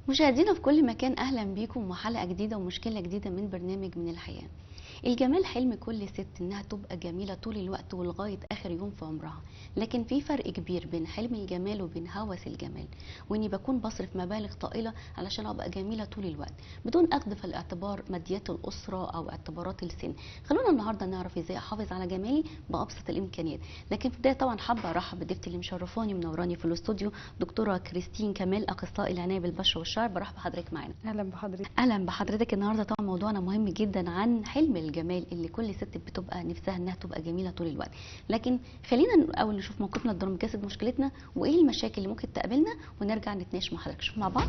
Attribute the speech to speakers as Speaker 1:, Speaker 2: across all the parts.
Speaker 1: مشاهدينا في كل مكان، اهلا بيكم وحلقه جديده ومشكله جديده من برنامج من الحياه. الجمال حلم كل ست انها تبقى جميله طول الوقت ولغايه اخر يوم في عمرها، لكن في فرق كبير بين حلم الجمال وبين هوس الجمال، واني بكون بصرف مبالغ طائله علشان ابقى جميله طول الوقت بدون اخذ في الاعتبار ماديات الاسره او اعتبارات السن. خلونا النهارده نعرف ازاي احافظ على جمالي بابسط الامكانيات. لكن في البدايه طبعا حابه ارحب بضيفتي اللي مشرفاني منوراني في الاستوديو، دكتوره كريستين كمال، اخصائي العنايه بالبشره والشعر. برحب بحضرتك معانا.
Speaker 2: اهلا بحضرتك.
Speaker 1: اهلا بحضرتك. النهارده طبعا موضوعنا مهم جدا عن حلم الجمال اللي كل ست بتبقى نفسها انها تبقى جميله طول الوقت. لكن خلينا الاول نشوف موقفنا الدراماتيكي، مشكلتنا وايه المشاكل اللي ممكن تقابلنا، ونرجع نتناقش مع حضرتك. شوف مع بعض.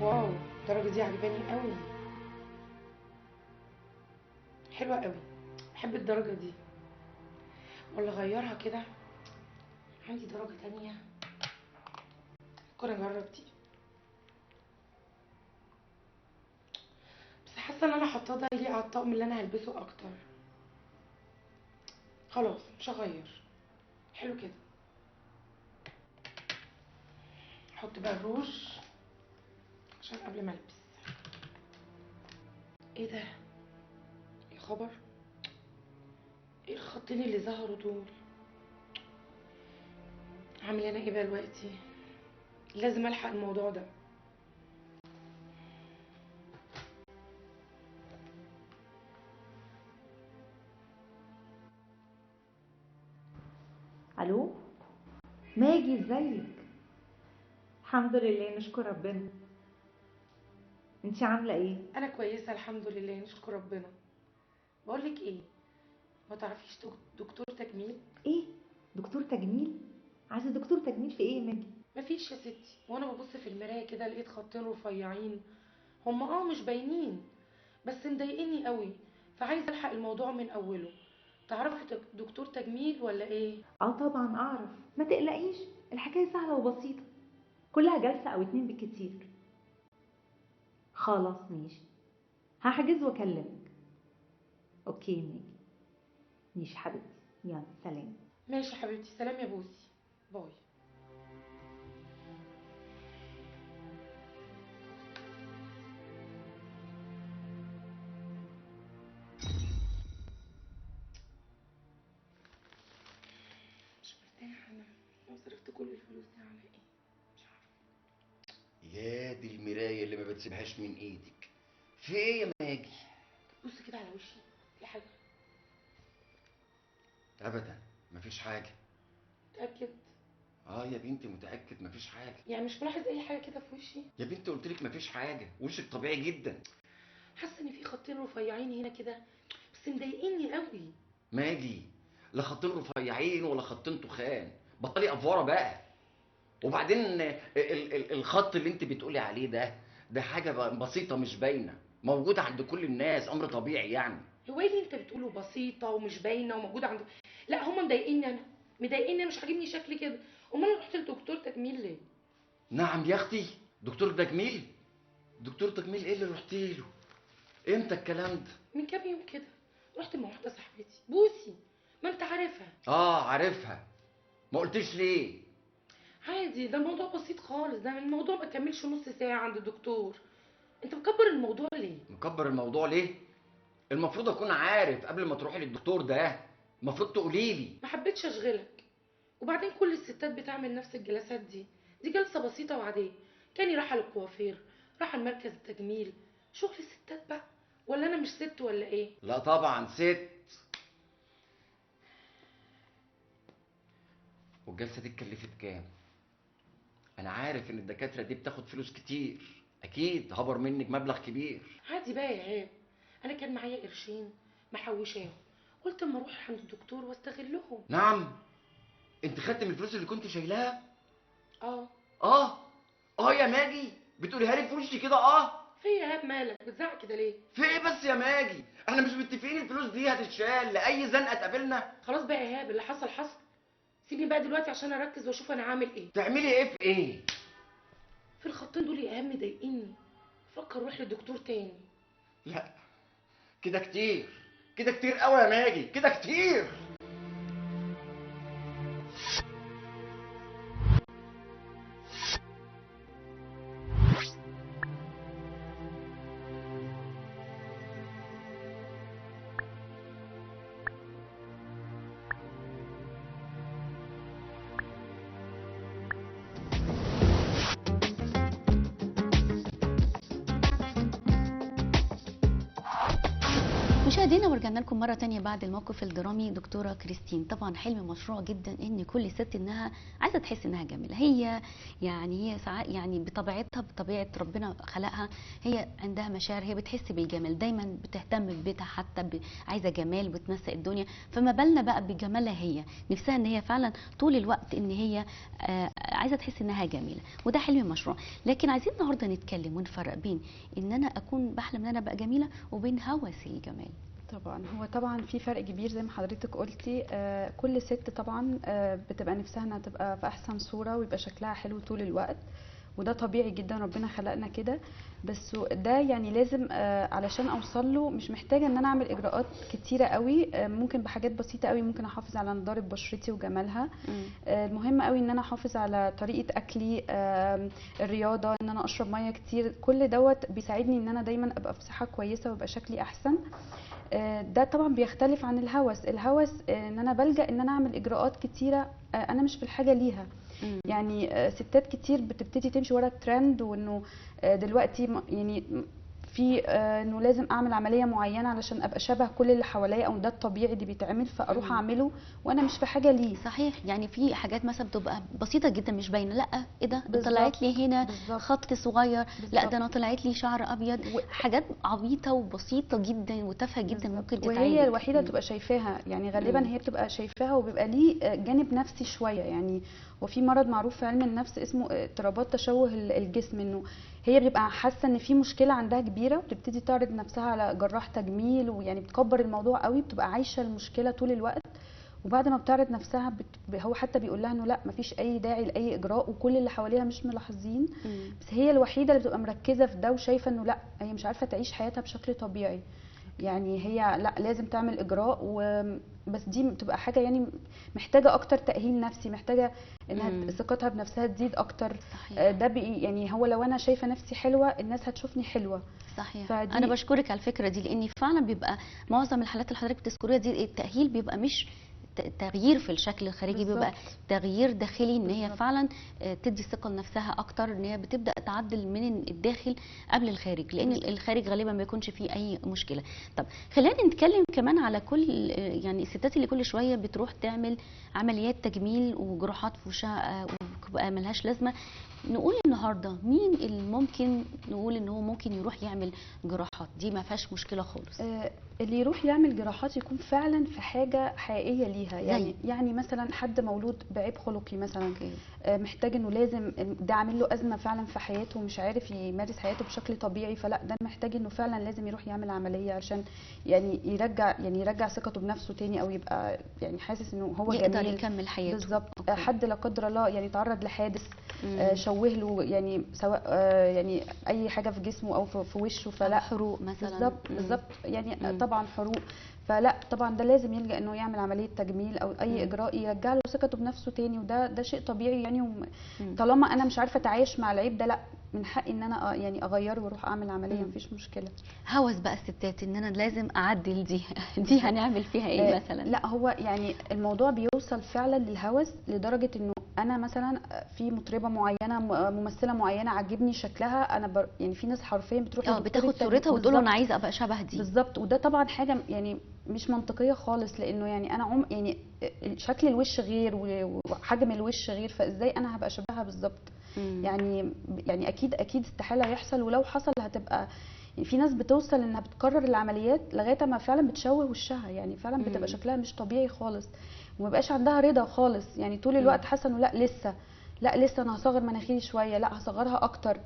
Speaker 2: واو، الدرجة دي عجباني قوي، حلوة قوي. بحب الدرجة دي، ولا اغيرها كده؟ عندي درجة تانية، ممكن اجرب دي. بس حاسة ان انا حاطاه ده يليق على الطقم اللي انا هلبسه اكتر. خلاص مش هغير، حلو كده. احط بقى الروج عشان قبل ما البس. ايه ده؟ يا خبر، ايه الخطين اللي ظهروا دول؟ عامل انا ايه بقى دلوقتي؟ لازم الحق الموضوع ده.
Speaker 3: الو، ماجي ازيك؟ الحمد لله نشكر ربنا. انتي عامله ايه؟
Speaker 2: انا كويسة الحمد لله نشكر ربنا. بقولك ايه، ما تعرفيش دكتور تجميل؟
Speaker 3: ايه؟ دكتور تجميل؟ عايزه دكتور تجميل في ايه يا ماجي؟
Speaker 2: مفيش يا ستي، وانا ببص في المرايه كده لقيت خطين رفيعين. هما مش باينين، بس مضايقني قوي، فعايزه الحق الموضوع من اوله. تعرفي دكتور تجميل ولا ايه؟
Speaker 3: اه طبعا اعرف، ما تقلقيش، الحكايه سهله وبسيطه، كلها جلسه او اتنين بالكتير. خلاص ماشي، هحجز واكلمك. اوكي ماجي، ماشي حبيبتي، يلا سلام.
Speaker 2: ماشي حبيبتي، سلام يا بوسي، باي. مش مرتاحه انا، لو صرفت كل الفلوس دي على ايه؟ مش عارفه.
Speaker 4: يا دي المراية اللي ما بتسيبهاش من ايدك. في ايه يا ماجي؟
Speaker 2: بص كده على وشي، في حاجه؟
Speaker 4: ابدا، مفيش حاجة.
Speaker 2: متاكد؟
Speaker 4: اه يا بنتي متأكد مفيش حاجة.
Speaker 2: يعني مش ملاحظ اي حاجه كده في وشي؟
Speaker 4: يا بنتي قلت لك مفيش حاجة، وشك طبيعي جدا.
Speaker 2: حاسه ان في خطين رفيعين هنا كده، بس مضايقني قوي.
Speaker 4: ماجي، لا خطين رفيعين ولا خطين تخان، بطلي افوره بقى. وبعدين الخط اللي انت بتقولي عليه ده حاجة بسيطة مش باينة، موجودة عند كل الناس، امر طبيعي يعني.
Speaker 2: هو ايه اللي انت بتقوله بسيطه ومش باينه وموجوده عند؟ لا هما مضايقني انا، مضايقني انا، مش عاجبني شكلي كده. امال انا رحت لدكتور تجميل ليه؟
Speaker 4: نعم يا اختي، دكتور تجميل؟ دكتور تجميل ايه اللي رحتي له؟ امتى الكلام ده؟
Speaker 2: من كام يوم كده، رحت مع واحده صاحبتي بوسي، ما انت عارفها.
Speaker 4: اه عارفها، ما قلتش ليه؟
Speaker 2: عادي، ده الموضوع بسيط خالص، ده الموضوع ما كملش نص ساعه عند الدكتور. انت مكبر الموضوع ليه؟
Speaker 4: مكبر الموضوع ليه؟ المفروض اكون عارف قبل ما تروحي للدكتور ده، المفروض تقولي لي.
Speaker 2: ما حبيتش اشغلك، وبعدين كل الستات بتعمل نفس الجلسات دي، دي جلسه بسيطه وعاديه. كاني رايحه للكوافير، رايحه لمركز التجميل، شغل الستات بقى. ولا انا مش ست ولا ايه؟
Speaker 4: لا طبعا ست. والجلسه دي اتكلفت كام؟ انا عارف ان الدكاتره دي بتاخد فلوس كتير، اكيد هبر منك مبلغ كبير.
Speaker 2: عادي بقى يا عيب، انا كان معايا قرشين محوشاهم، قلت اما اروح عند الدكتور واستغلهم.
Speaker 4: نعم، انت خدت من الفلوس اللي كنت شايلاها؟
Speaker 2: اه.
Speaker 4: اه. اه يا ماجي، بتقوليها لي في وشي كده؟ اه.
Speaker 2: في إيه يا ايهاب؟ مالك بتزعق كده ليه؟
Speaker 4: في ايه بس يا ماجي؟ احنا مش متفقين الفلوس دي هتتشال لاي زنقه تقابلنا؟
Speaker 2: خلاص بقى يا ايهاب، اللي حصل حصل. سيبني بقى دلوقتي عشان اركز واشوف انا هعمل ايه.
Speaker 4: تعملي ايه في ايه؟
Speaker 2: في الخطين دول يا ايهاب مضايقني. فكر روح للدكتور تاني.
Speaker 4: لا، كده كتير، كده كتير قوي يا ماجي، كده كتير.
Speaker 1: مشاهدينا ورجعنا لكم مره تانية بعد الموقف الدرامي. دكتوره كريستين، طبعا حلم مشروع جدا ان كل ست انها عايزه تحس انها جميله. هي ساعات يعني بطبيعتها، بطبيعه ربنا خلقها، هي عندها مشاعر، هي بتحس بالجمال، دايما بتهتم ببيتها، حتى عايزه جمال وتنسق الدنيا. فما بالنا بقى بجمالها، هي نفسها ان هي فعلا طول الوقت ان هي عايزه تحس انها جميله، وده حلم مشروع. لكن عايزين النهارده نتكلم ونفرق بين ان انا اكون بحلم ان انا ابقى جميله وبين هوس الجمال.
Speaker 5: طبعا في فرق كبير زي ما حضرتك قلتي. كل ست طبعا بتبقى نفسها انها تبقى في احسن صورة ويبقى شكلها حلو طول الوقت، وده طبيعي جدا، ربنا خلقنا كده. بس ده يعني لازم علشان اوصل له مش محتاجه ان انا اعمل اجراءات كتيره قوي. ممكن بحاجات بسيطه قوي ممكن احافظ على نضاره بشرتي وجمالها. المهم قوي ان انا احافظ على طريقه اكلي، الرياضه، ان انا اشرب ميه كتير. كل دوت بيساعدني ان انا دايما ابقى في صحه كويسه ويبقى شكلي احسن. ده طبعا بيختلف عن الهوس ان انا بلجأ ان انا اعمل اجراءات كتيره انا مش في الحاجه ليها. يعني ستات كتير بتبتدي تمشي ورا الترند، وانه دلوقتي يعني في انه لازم اعمل عمليه معينه علشان ابقى شبه كل اللي حواليا، او ده الطبيعي اللي بيتعمل، فاروح اعمله وانا مش في حاجه ليه.
Speaker 1: صحيح، يعني في حاجات مثلا بتبقى بسيطه جدا مش باينه، لا ايه ده
Speaker 5: بالظبط.
Speaker 1: طلعت لي هنا
Speaker 5: بالظبط.
Speaker 1: خط صغير، لا
Speaker 5: بالظبط.
Speaker 1: ده انا طلعت لي شعر ابيض. حاجات عبيطه وبسيطه جدا وتافهه جدا
Speaker 5: بالظبط.
Speaker 1: ممكن تتعالج،
Speaker 5: وهي الوحيده تبقى شايفاها، يعني غالبا هي بتبقى شايفاها، وبيبقى ليه جانب نفسي شويه. يعني وفي مرض معروف في علم النفس اسمه اضطرابات تشوه الجسم، انه هي بتبقى حاسه ان في مشكله عندها كبيره، وبتبتدي تعرض نفسها على جراح تجميل، ويعني بتكبر الموضوع قوي، بتبقى عايشه المشكله طول الوقت. وبعد ما بتعرض نفسها هو حتى بيقول لها انه لا، مفيش اي داعي لاي اجراء، وكل اللي حواليها مش ملاحظين. بس هي الوحيده اللي بتبقى مركزه في ده وشايفه انه لا، هي مش عارفه تعيش حياتها بشكل طبيعي. يعني هي لا، لازم تعمل اجراء بس دي بتبقى حاجه يعني محتاجه اكتر تاهيل نفسي، محتاجه انها ثقتها بنفسها تزيد اكتر.
Speaker 1: صحيح.
Speaker 5: ده يعني هو لو انا شايفه نفسي حلوه الناس هتشوفني حلوه.
Speaker 1: صحيح. انا بشكرك على الفكره دي، لان فعلا بيبقى معظم الحالات اللي حضرتك بتذكريها دي التاهيل بيبقى مش تغيير في الشكل الخارجي، بيبقى تغيير داخلي، ان هي فعلا تدي ثقه لنفسها اكتر، ان هي بتبدا تعدل من الداخل قبل الخارج، لان الخارج غالبا ما يكونش فيه اي مشكله. طب خلينا نتكلم كمان على كل يعني الستات اللي كل شويه بتروح تعمل عمليات تجميل وجراحات في وشها وبقى ملهاش لازمه. نقول النهارده مين اللي ممكن نقول ان هو ممكن يروح يعمل جراحات دي ما فيهاش مشكله خالص؟
Speaker 5: اللي يروح يعمل جراحات يكون فعلا في حاجه حقيقيه ليها. يعني مثلا حد مولود بعيب خلقي مثلا، محتاج انه لازم ده عامل له ازمه فعلا في حياته ومش عارف يمارس حياته بشكل طبيعي، فلا ده محتاج انه فعلا لازم يروح يعمل عمليه عشان يعني يرجع ثقته بنفسه تاني، او يبقى يعني حاسس انه هو
Speaker 1: يقدر
Speaker 5: جميل
Speaker 1: يكمل حياته.
Speaker 5: بالظبط. حد لا قدر الله يعني تعرض لحادث شوه له، يعني سواء يعني اي حاجه في جسمه او في وشه، فلا
Speaker 1: حروق مثلا.
Speaker 5: بالظبط يعني طبعا حروق، فلا طبعا ده لازم يلجأ انه يعمل عمليه تجميل او اي اجراء يرجع له ثقته بنفسه تاني، وده شيء طبيعي يعني. طالما انا مش عارفه اتعايش مع العيب ده، لا من حقي ان انا يعني اغيره واروح اعمل عمليه، مفيش مشكله.
Speaker 1: هوس بقى الستات ان انا لازم اعدل دي هنعمل فيها ايه مثلا؟
Speaker 5: لا هو يعني الموضوع بيوصل فعلا للهوس لدرجه انه انا مثلا في مطربه معينه، ممثله معينه عاجبني شكلها، انا يعني في ناس حرفيا بتروح
Speaker 1: بتاخد صورتها وتقول له انا عايزه ابقى شبه دي
Speaker 5: بالظبط. وده طبعا حاجه يعني مش منطقيه خالص، لانه يعني انا يعني شكل الوش غير وحجم الوش غير، فازاي انا هبقى شبهها بالظبط؟ يعني اكيد استحاله يحصل، ولو حصل هتبقى يعني في ناس بتوصل انها بتكرر العمليات لغايه ما فعلا بتشوه وشها، يعني فعلا بتبقى شكلها مش طبيعي خالص، وما بقاش عندها رضا خالص، يعني طول الوقت حاسه انه لا لسه انا هصغر مناخيري شويه، لا هصغرها اكتر.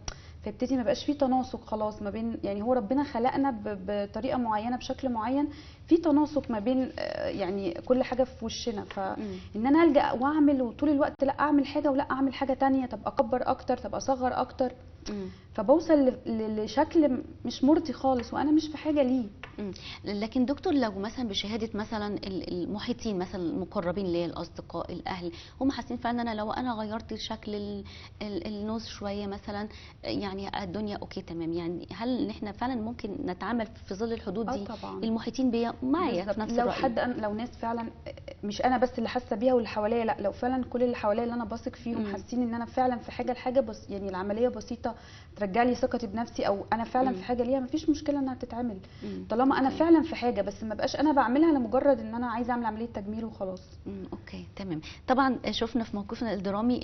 Speaker 5: فيبتدي ما بقاش فيه تناسق خلاص ما بين، يعني هو ربنا خلقنا بطريقه معينه بشكل معين، في تناسق ما بين يعني كل حاجه في وشنا، فان انا الجا واعمل وطول الوقت لا اعمل حاجه ولا اعمل حاجه تانية، طب اكبر اكتر، طب اصغر اكتر، فبوصل لشكل مش مرضي خالص وانا مش في حاجه ليه.
Speaker 1: لكن دكتور لو مثلا بشهاده مثلا المحيطين مثلا المقربين ليا، الاصدقاء، الاهل، هم حاسين فعلا ان انا لو انا غيرت شكل النوز شويه مثلا يعني الدنيا اوكي تمام، يعني هل ان احنا فعلا ممكن نتعامل في ظل الحدود دي
Speaker 5: طبعا
Speaker 1: المحيطين بيا معايا في نفس
Speaker 5: لو
Speaker 1: الرأي؟
Speaker 5: حد لو ناس فعلا مش انا بس اللي حاسه بيها واللي حواليا، لا لو فعلا كل اللي حواليا اللي انا بثق فيهم حاسين ان انا فعلا في حاجه لحاجه، بس يعني العمليه بسيطه ترجع لي ثقتي بنفسي، او انا فعلا في حاجه ليها، مفيش مشكله انها تتعمل طالما انا فعلا في حاجه، بس ما بقاش انا بعملها لمجرد ان انا عايزه اعمل عمليه تجميل وخلاص.
Speaker 1: اوكي تمام. طبعا شفنا في موقفنا الدرامي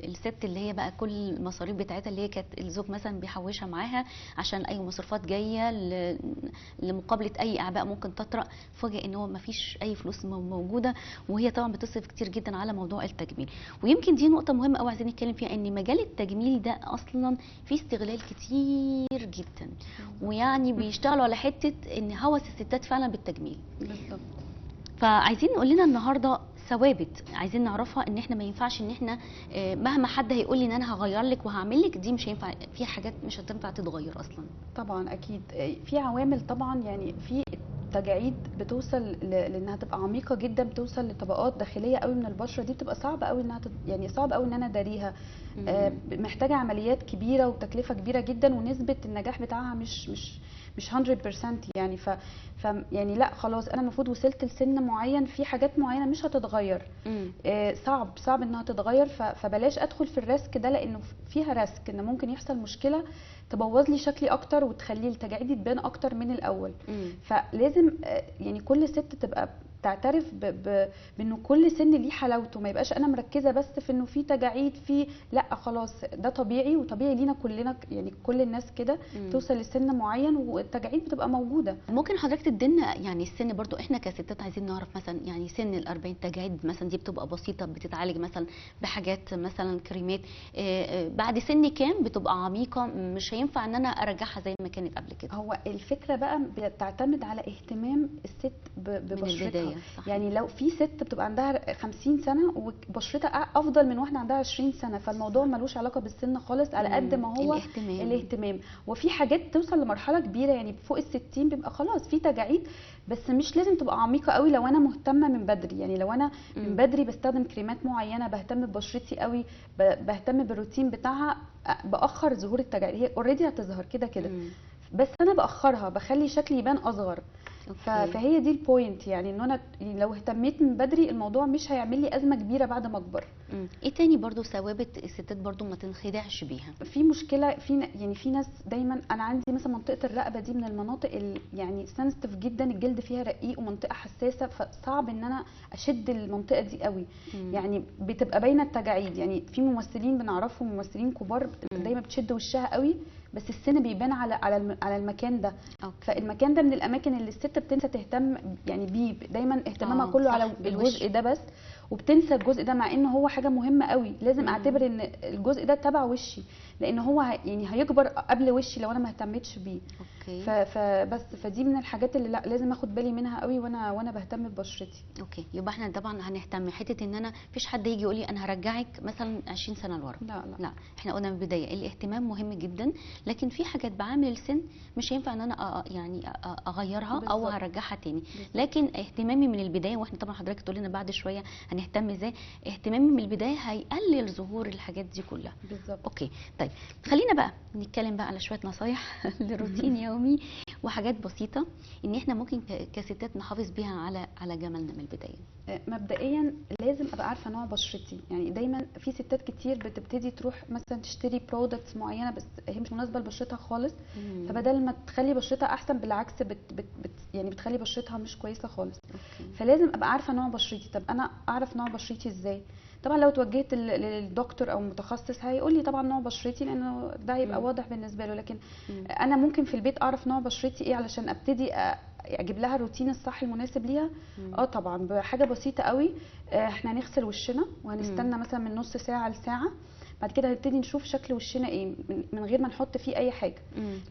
Speaker 1: الست اللي هي بقى كل المصاريف بتاعتها اللي هي كانت الزوج مثلا بيحوشها معاها عشان اي مصروفات جايه لمقابله اي اعباء ممكن تطرأ، فوجئ ان هو ما فيش اي فلوس موجوده، وهي طبعا بتصرف كتير جدا على موضوع التجميل. ويمكن دي نقطه مهمه قوي عايزين نتكلم فيها، ان مجال التجميل ده اصلا فيه استغلال كتير جدا، ويعني بيشتغلوا على حته ان هوس الستات فعلا بالتجميل.
Speaker 5: بالظبط.
Speaker 1: فعايزين نقول لنا النهارده ثوابت عايزين نعرفها، ان احنا ما ينفعش ان احنا مهما حد هيقول لي ان انا هغير لك وهعمل لك، دي مش هينفع، في حاجات مش هتنفع تتغير اصلا.
Speaker 5: طبعا اكيد في عوامل طبعا، يعني في تجاعيد بتوصل لانها تبقى عميقه جدا، بتوصل لطبقات داخليه قوي من البشره، دي بتبقى صعبه قوي انها يعني صعب قوي ان انا اداريها، محتاجه عمليات كبيره وتكلفه كبيره جدا، ونسبه النجاح بتاعها مش 100% يعني يعني لا خلاص انا المفروض وصلت لسن معين، في حاجات معينه مش هتتغير، صعب انها تتغير، فبلاش ادخل في الريسك ده، لانه فيها ريسك ان ممكن يحصل مشكله تبوظ لي شكلي اكتر وتخلي التجاعيد تبان اكتر من الاول. فلازم يعني كل ست تبقى تعترف بانه كل سن ليه حلاوته، ما يبقاش انا مركزه بس في انه في تجاعيد، في لا خلاص ده طبيعي، وطبيعي لينا كلنا، يعني كل الناس كده توصل لسن معين والتجاعيد بتبقى موجوده.
Speaker 1: ممكن حضرتك تدينا يعني السن برضو، احنا كستات عايزين نعرف مثلا يعني سن ال40 تجاعيد مثلا دي بتبقى بسيطه بتتعالج مثلا بحاجات مثلا كريمات، بعد سن كام بتبقى عميقه مش هينفع ان انا ارجعها زي ما كانت قبل كده؟
Speaker 5: هو الفكره بقى بتعتمد على اهتمام الست ببشرتها، يعني لو في ست بتبقى عندها 50 سنه وبشرتها افضل من واحده عندها 20 سنه، فالموضوع ملوش علاقه بالسن خالص على قد ما هو الاهتمام. وفي حاجات توصل لمرحله كبيره يعني فوق ال60 بيبقى خلاص في تجاعيد، بس مش لازم تبقى عميقه قوي لو انا مهتمه من بدري، يعني لو انا من بدري بستخدم كريمات معينه، بهتم ببشرتي قوي، بهتم بالروتين بتاعها، باخر ظهور التجاعيد. هي اوريدي هتظهر كده كده، بس انا باخرها، بخلي شكلي يبان اصغر. فهي دي البوينت، يعني ان انا لو اهتميت من بدري الموضوع مش هيعمل لي ازمه كبيره بعد ما اكبر.
Speaker 1: ايه تاني برضو ثوابت الستات برضو ما تنخدعش بيها؟
Speaker 5: في مشكله يعني في ناس دايما، انا عندي مثلا منطقه الرقبه دي من المناطق يعني سنسيتيف جدا، الجلد فيها رقيق ومنطقه حساسه، فصعب ان انا اشد المنطقه دي قوي، يعني بتبقى باينه التجاعيد. يعني في ممثلين بنعرفهم، ممثلين كبار دايما بتشد وشها قوي، بس السن بيبان على المكان ده. فالمكان ده من الاماكن اللي الست بتنسى تهتم يعني بيه، دايما اهتمامها كله على الجزء ده بس، وبتنسى الجزء ده، مع انه هو حاجه مهمه قوي. لازم اعتبر ان الجزء ده تبع وشي، لان هو يعني هيكبر قبل وشي لو انا ما اهتمتش بيه. فبس فدي من الحاجات اللي لا لازم اخد بالي منها قوي وانا بهتم ببشرتي.
Speaker 1: اوكي، يبقى احنا طبعا هنهتم حته ان انا مفيش حد يجي يقول لي انا هرجعك مثلا 20 سنه لورا، لا احنا قلنا من البدايه الاهتمام مهم جدا، لكن في حاجات بعامل السن مش هينفع ان انا يعني اغيرها بالزبط. او هرجعها تاني بالزبط. لكن اهتمامي من البدايه، واحنا طبعا حضرتك تقول لنا بعد شويه هنهتم ازاي، اهتمامي من البدايه هيقلل ظهور الحاجات دي كلها
Speaker 5: بالظبط.
Speaker 1: اوكي طيب، خلينا بقى نتكلم بقى على شويه نصايح لروتين يومي وحاجات بسيطه ان احنا ممكن كستات نحافظ بيها على جمالنا من البدايه.
Speaker 5: مبدئيا لازم ابقى عارفه نوع بشرتي، يعني دايما في ستات كتير بتبتدي تروح مثلا تشتري برودكتس معينه بس هي مش مناسبه لبشرتها خالص، فبدل ما تخلي بشرتها احسن بالعكس يعني بتخلي بشرتها مش كويسه خالص. فلازم ابقى عارفه نوع بشرتي. طب انا اعرف نوع بشرتي ازاي؟ طبعا لو توجهت للدكتور او متخصص هيقول لي طبعا نوع بشرتي، لانه ده هيبقى واضح بالنسبه له، لكن انا ممكن في البيت اعرف نوع بشرتي ايه علشان ابتدي اجيب لها الروتين الصح المناسب ليها. طبعا بحاجه بسيطه قوي، احنا هنغسل وشنا وهنستنى مثلا من نص ساعه لساعه، بعد كده هنبتدي نشوف شكل وشنا ايه من غير ما نحط فيه اي حاجه.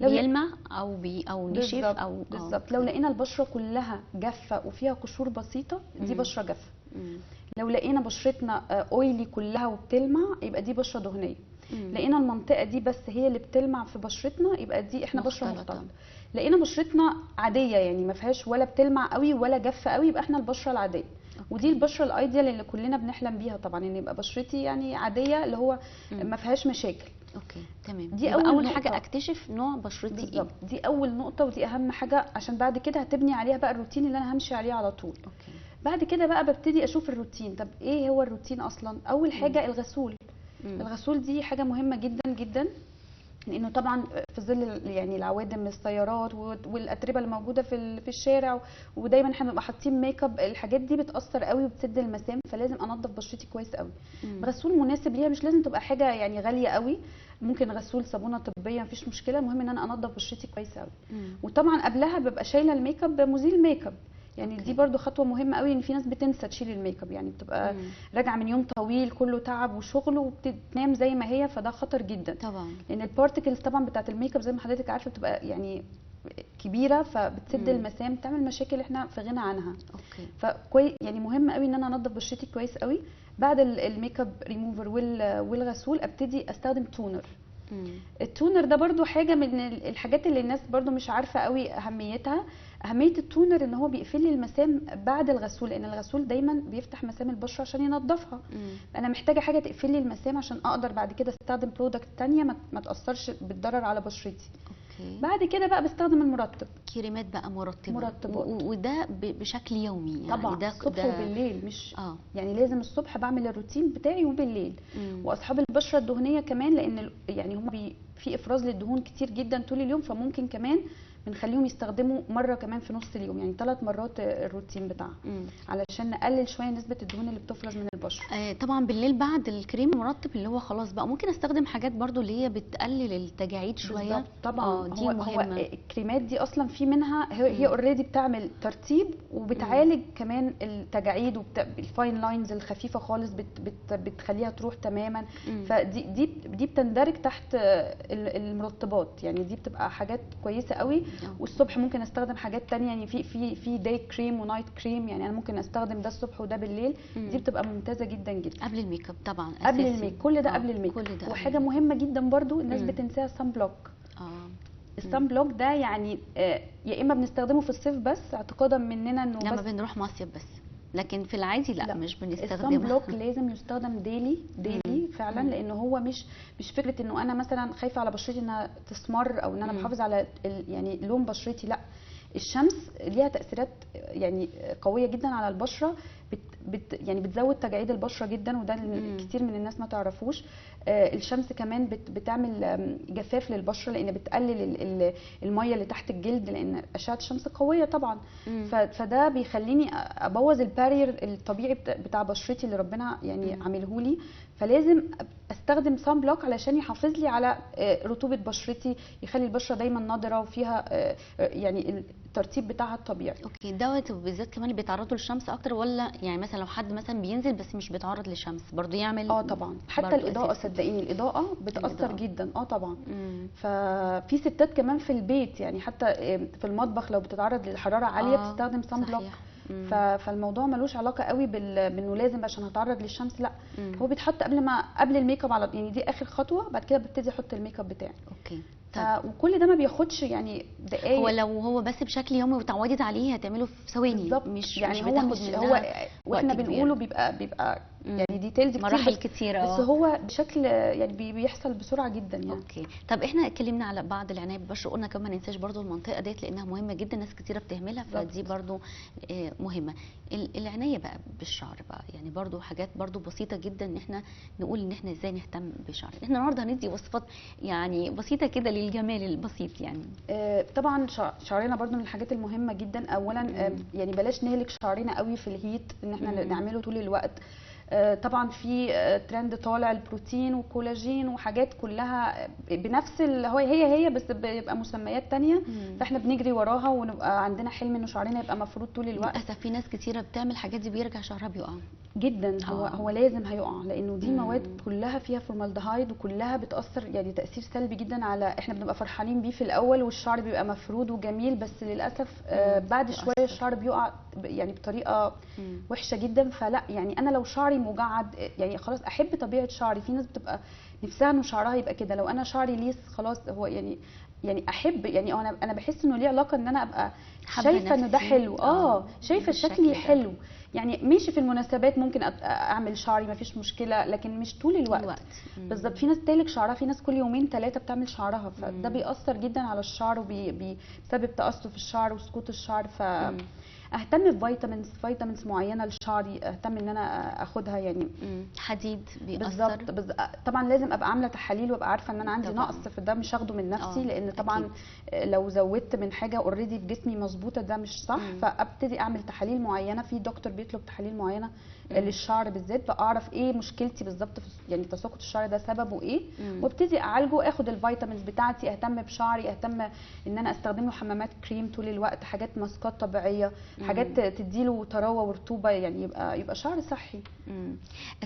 Speaker 5: لو
Speaker 1: بيلمع او نشف
Speaker 5: بالظبط
Speaker 1: او
Speaker 5: بالظبط. لو لقينا البشره كلها جافه وفيها قشور بسيطه دي بشره جافه. لو لقينا بشرتنا اويلي كلها وبتلمع يبقى دي بشره دهنيه. لقينا المنطقه دي بس هي اللي بتلمع في بشرتنا يبقى دي احنا بشره مختلطه. لقينا بشرتنا عاديه يعني ما فيهاش ولا بتلمع قوي ولا جافه قوي يبقى احنا البشره العاديه. ودي البشره الايديال اللي كلنا بنحلم بيها طبعا، ان يبقى بشرتي يعني عاديه اللي هو ما فيهاش مشاكل.
Speaker 1: اوكي تمام.
Speaker 5: دي
Speaker 1: اول حاجه اكتشف نوع بشرتي
Speaker 5: بالظبط.
Speaker 1: ايه.
Speaker 5: دي اول نقطه ودي اهم حاجه عشان بعد كده هتبني عليها بقى الروتين اللي انا همشي عليه على طول.
Speaker 1: اوكي.
Speaker 5: بعد كده بقى ببتدي اشوف الروتين. طب ايه هو الروتين اصلا؟ اول حاجه الغسول. الغسول دي حاجه مهمه جدا جدا، لانه طبعا في ظل يعني العوادم السيارات والاتربه اللي موجوده في الشارع، ودايما احنا بنبقى حاطين ميك اب، الحاجات دي بتاثر قوي وبتسد المسام، فلازم انضف بشرتي كويس قوي. غسول مناسب ليها، مش لازم تبقى حاجه يعني غاليه قوي، ممكن غسول صابونه طبيه مفيش مشكله، المهم ان انا انضف بشرتي كويس قوي. وطبعا قبلها ببقى شايله الميك اب بمزيل ميك اب، يعني دي برضو خطوه مهمه قوي، ان في ناس بتنسى تشيل الميك اب، يعني بتبقى راجعه من يوم طويل كله تعب وشغل وبتنام زي ما هي، فده خطر جدا
Speaker 1: طبعا،
Speaker 5: لان البارتكلز طبعا بتاعه الميك اب زي ما حضرتك عارفه بتبقى يعني كبيره، فبتسد المسام، بتعمل مشاكل احنا في غنى عنها.
Speaker 1: اوكي.
Speaker 5: فكويس يعني مهم قوي ان انا انضف بشرتي كويس قوي. بعد الميك اب ريموفر والغسول ابتدي استخدم تونر. التونر ده برضو حاجه من الحاجات اللي الناس برضو مش عارفه قوي اهميتها. اهميه التونر ان هو بيقفل لي المسام بعد الغسول، لان الغسول دايما بيفتح مسام البشره عشان ينضفها. انا محتاجه حاجه تقفل لي المسام عشان اقدر بعد كده استخدم برودكت تانية ما تاثرش بالضرر على بشرتي.
Speaker 1: اوكي.
Speaker 5: بعد كده بقى بستخدم المرطب،
Speaker 1: كريمات بقى مرطبات وده بشكل يومي يعني؟
Speaker 5: طبعا
Speaker 1: ده
Speaker 5: الصبح وبالليل، مش
Speaker 1: اه
Speaker 5: يعني لازم الصبح بعمل الروتين بتاعي وبالليل. واصحاب البشره الدهنيه كمان، لان يعني هم في افراز للدهون كتير جدا طول اليوم، فممكن كمان بنخليهم يستخدموا مره كمان في نص اليوم، يعني 3 مرات الروتين بتاعهم علشان نقلل شويه نسبه الدهون اللي بتفرز من البشره.
Speaker 1: طبعا بالليل بعد الكريم المرطب اللي هو خلاص بقى ممكن استخدم حاجات برضو اللي هي بتقلل التجاعيد شويه.
Speaker 5: طبعا
Speaker 1: دي
Speaker 5: هو
Speaker 1: مهمه.
Speaker 5: الكريمات دي اصلا في منها هي اوريدي بتعمل ترطيب وبتعالج كمان التجاعيد والفاين لاينز الخفيفه خالص، بتخليها تروح تماما. فدي بتندرج تحت المرطبات، يعني دي بتبقى حاجات كويسه قوي. والصبح ممكن استخدم حاجات تانية، يعني في داي كريم ونايت كريم، يعني انا ممكن استخدم ده الصبح وده بالليل. دي بتبقى ممتازه جدا جدا.
Speaker 1: قبل الميك اب طبعا اساسي.
Speaker 5: قبل الميك كل ده قبل الميك اب. وحاجه مهمه جدا برضو الناس بتنساها، الصن بلوك. الصن بلوك ده يعني يا اما بنستخدمه في الصيف بس اعتقادا مننا انه
Speaker 1: لما بنروح مصيف بس، لكن في العادي لا مش بنستخدمه.
Speaker 5: الصن بلوك لازم يستخدم ديلي فعلا، لانه هو مش فكره انه انا مثلا خايفه على بشرتي انها تسمر او ان انا بحافظ على يعني لون بشرتي، لا، الشمس ليها تاثيرات يعني قويه جدا على البشره، يعني بتزود تجاعيد البشره جدا، وده كتير من الناس ما تعرفوش. الشمس كمان بتعمل جفاف للبشره، لان بتقلل الميه اللي تحت الجلد، لان اشعه الشمس قويه طبعا. فده بيخليني ابوظ البارير الطبيعي بتاع بشرتي اللي ربنا يعني عامله لي. فلازم استخدم صن بلوك علشان يحافظ لي على رطوبه بشرتي، يخلي البشره دايما نضره وفيها يعني الترطيب بتاعها الطبيعي.
Speaker 1: اوكي. دوت بالذات كمان اللي بيتعرضوا للشمس اكتر، ولا يعني مثلا لو حد مثلا بينزل بس مش بيتعرض للشمس برضو يعمل؟
Speaker 5: طبعا، حتى الاضاءه صدقيني الاضاءه بتاثر جدا. طبعا. ففي ستات كمان في البيت، يعني حتى في المطبخ لو بتتعرض للحراره عاليه بتستخدم صن بلوك. فالموضوع ملوش علاقه قوي بانه لازم عشان هتعرض للشمس، لا. هو بيتحط قبل الميك اب، على يعني دي اخر خطوه، بعد كده ببتدي احط الميك اب بتاعي.
Speaker 1: اوكي.
Speaker 5: وكل ده ما بياخدش يعني دقايق.
Speaker 1: هو لو هو بس بشكل يومي وتعودت عليه هتعمله في ثواني، مش
Speaker 5: يعني
Speaker 1: مش
Speaker 5: هو
Speaker 1: بتاخد
Speaker 5: مش
Speaker 1: منها
Speaker 5: هو واحنا
Speaker 1: وقت
Speaker 5: بنقوله
Speaker 1: كبير.
Speaker 5: بيبقى يعني ديتيلز كتير،
Speaker 1: مراحل كتيره.
Speaker 5: بس هو بشكل يعني بيحصل بسرعه جدا يعني.
Speaker 1: اوكي. طب احنا اتكلمنا على بعض العنايه بالبشره، قلنا كمان ما ننساش برضو المنطقه ديت لانها مهمه جدا، ناس كتيره بتهملها، فدي برضو مهمه. العنايه بقى بالشعر بقى، يعني برضو حاجات برضو بسيطه جدا ان احنا نقول ان احنا ازاي نهتم بالشعر. احنا النهارده هندي وصفات يعني بسيطه كده للجمال البسيط يعني.
Speaker 5: طبعا شعرنا برضو من الحاجات المهمه جدا. اولا يعني بلاش نهلك شعرنا قوي في الهيت، ان احنا نعمله طول الوقت. طبعا في ترند طالع البروتين والكولاجين وحاجات كلها بنفس هي بس بيبقى مسميات تانية، فاحنا بنجري وراها ونبقى عندنا حلم ان شعرنا يبقى مفروض طول الوقت.
Speaker 1: للاسف في ناس كتيره بتعمل الحاجات دي بيرجع شعرها بيقع
Speaker 5: جدا. هو لازم هيقع، لانه دي
Speaker 1: مم.
Speaker 5: مواد كلها فيها فورمالدهايد، وكلها بتاثر يعني تاثير سلبي جدا على، احنا بنبقى فرحانين بيه في الاول والشعر بيبقى مفرود وجميل، بس للاسف بعد
Speaker 1: بيأثر.
Speaker 5: شويه الشعر بيقع يعني بطريقه وحشه جدا. فلا يعني انا لو شعري مجعد يعني خلاص احب طبيعه شعري. في ناس بتبقى نفسها انه شعرها يبقى كده، لو انا شعري ليس خلاص هو يعني احب يعني انا بحس انه ليه علاقه ان انا ابقى
Speaker 1: حابة
Speaker 5: شايفه انه ده
Speaker 1: نفسي.
Speaker 5: حلو، شايفه
Speaker 1: بالشكل
Speaker 5: شكلي
Speaker 1: ده.
Speaker 5: حلو. يعني ماشي في المناسبات ممكن اعمل شعري مفيش مشكله، لكن مش طول الوقت. بالظبط. في ناس تهلك شعرها، في ناس كل يومين 3 بتعمل شعرها، فده بيأثر جدا على الشعر وبيسبب تقصف الشعر وسقوط الشعر. اهتم بفيتامينز معينه لشعري، اهتم ان انا اخدها يعني.
Speaker 1: حديد بيأثر.
Speaker 5: بالظبط. طبعا لازم ابقى عامله تحاليل وابقى عارفه ان انا عندي
Speaker 1: طبعاً.
Speaker 5: نقص في ده، مش هاخده من نفسي، لان طبعا لو زودت من حاجه اوريدي في جسمي مظبوطه ده مش صح. فابتدي اعمل تحاليل معينه، في دكتور بيطلب تحاليل معينه للشعر بالذات، فاعرف ايه مشكلتي بالظبط يعني تساقط الشعر ده سببه ايه، وابتدي اعالجه، اخد الفيتامينز بتاعتي، اهتم بشعري، اهتم ان انا استخدم له حمامات كريم طول الوقت، حاجات ماسكات طبيعيه، حاجات تديله طراوه ورطوبه، يعني يبقى شعر صحي.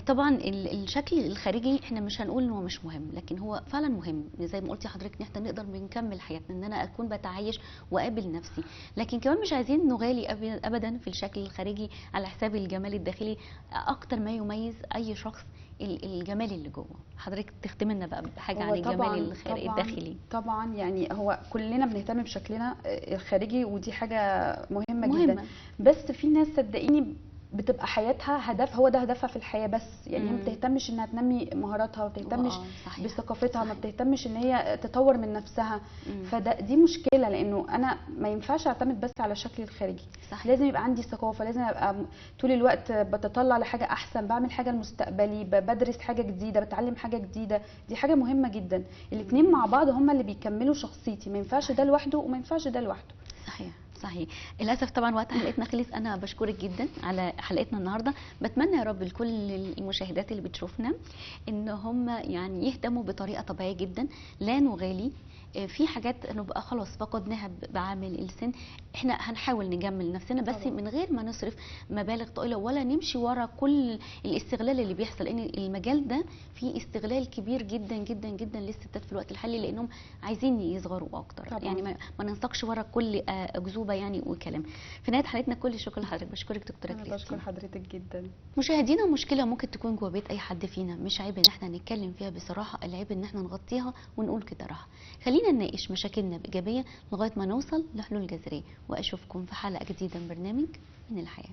Speaker 1: طبعا الشكل الخارجي احنا مش هنقول ان هو مش مهم، لكن هو فعلا مهم زي ما قلتي حضرتك، ان احنا نقدر بنكمل حياتنا، ان انا اكون بتعايش واقابل نفسي، لكن كمان مش عايزين نغالي ابدا في الشكل الخارجي على حساب الجمال الداخلي. اكتر ما يميز اي شخص الجمال اللي جوه. حضرتك تختم لنا بقى بحاجه عن الجمال الداخلي.
Speaker 5: طبعا يعني هو كلنا بنهتم بشكلنا الخارجي، ودي حاجه مهمه جدا، بس في ناس صدقيني بتبقى حياتها هدف، هو ده هدفها في الحياه بس، يعني هي ما بتهتمش انها تنمي مهاراتها، ما بتهتمش بثقافتها، ما بتهتمش ان هي تطور من نفسها. دي مشكله، لانه انا ما ينفعش اعتمد بس على شكلي الخارجي.
Speaker 1: صحيح.
Speaker 5: لازم يبقى عندي ثقافه، لازم ابقى طول الوقت بتطلع لحاجه احسن، بعمل حاجه لمستقبلي، بدرس حاجه جديده، بتعلم حاجه جديده. دي حاجه مهمه جدا. الاثنين مع بعض هم اللي بيكملوا شخصيتي، ما ينفعش ده لوحده وما ينفعش ده لوحده.
Speaker 1: صحيح. للاسف طبعا وقت حلقتنا خلص. انا بشكرك جدا على حلقتنا النهارده. بتمنى يا رب لكل المشاهدات اللي بتشوفنا ان هم يعني يهتموا بطريقه طبيعيه جدا، لا نغالي في حاجات نبقى خلاص فقدناها بعامل السن. احنا هنحاول نجمل نفسنا بس طبعا. من غير ما نصرف مبالغ طائله ولا نمشي ورا كل الاستغلال اللي بيحصل، لان المجال ده فيه استغلال كبير جدا جدا جدا للستات في الوقت الحالي، لانهم عايزين يصغروا اكتر طبعا. يعني ما ننساقش ورا كل اكذوبه يعني وكلام. في نهايه حلقتنا كل الشكر لحضرتك. بشكرك دكتوره كريستين.
Speaker 5: انا بشكر حضرتك جدا.
Speaker 1: مشاهدينا، مشكله ممكن تكون جوه بيت اي حد فينا، مش عيب ان احنا نتكلم فيها بصراحه، العيب ان احنا نغطيها ونقول كده راحه. خلينا نناقش مشاكلنا بايجابيه لغايه ما نوصل لحلول جذريه، واشوفكم في حلقه جديده من برنامج من الحياه.